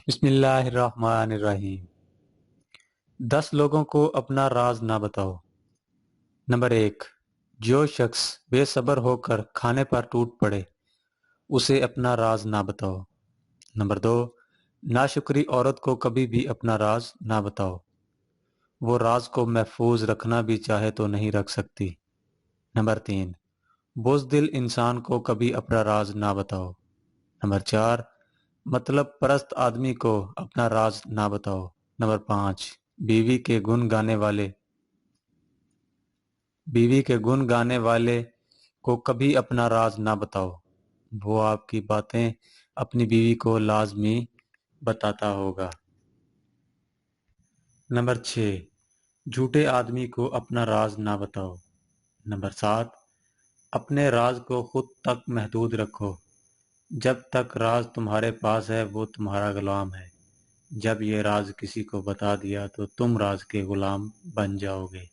بسم اللہ الرحمن الرحیم۔ 10 لوگوں کو اپنا راز نہ بتاؤ۔ نمبر 1، جو شخص بے صبر ہو کر کھانے پر ٹوٹ پڑے اسے اپنا راز نہ بتاؤ۔ نمبر 2، ناشکری عورت کو کبھی بھی اپنا راز نہ بتاؤ، وہ راز کو محفوظ رکھنا بھی چاہے تو نہیں رکھ سکتی۔ نمبر 3، بزدل انسان کو کبھی اپنا راز نہ بتاؤ۔ نمبر 4، مطلب پرست آدمی کو اپنا راز نہ بتاؤ۔ نمبر 5، بیوی کے گن گانے والے کو کبھی اپنا راز نہ بتاؤ، وہ آپ کی باتیں اپنی بیوی کو لازمی بتاتا ہوگا۔ نمبر 6، جھوٹے آدمی کو اپنا راز نہ بتاؤ۔ نمبر 7، اپنے راز کو خود تک محدود رکھو، جب تک راز تمہارے پاس ہے وہ تمہارا غلام ہے، جب یہ راز کسی کو بتا دیا تو تم راز کے غلام بن جاؤ گے۔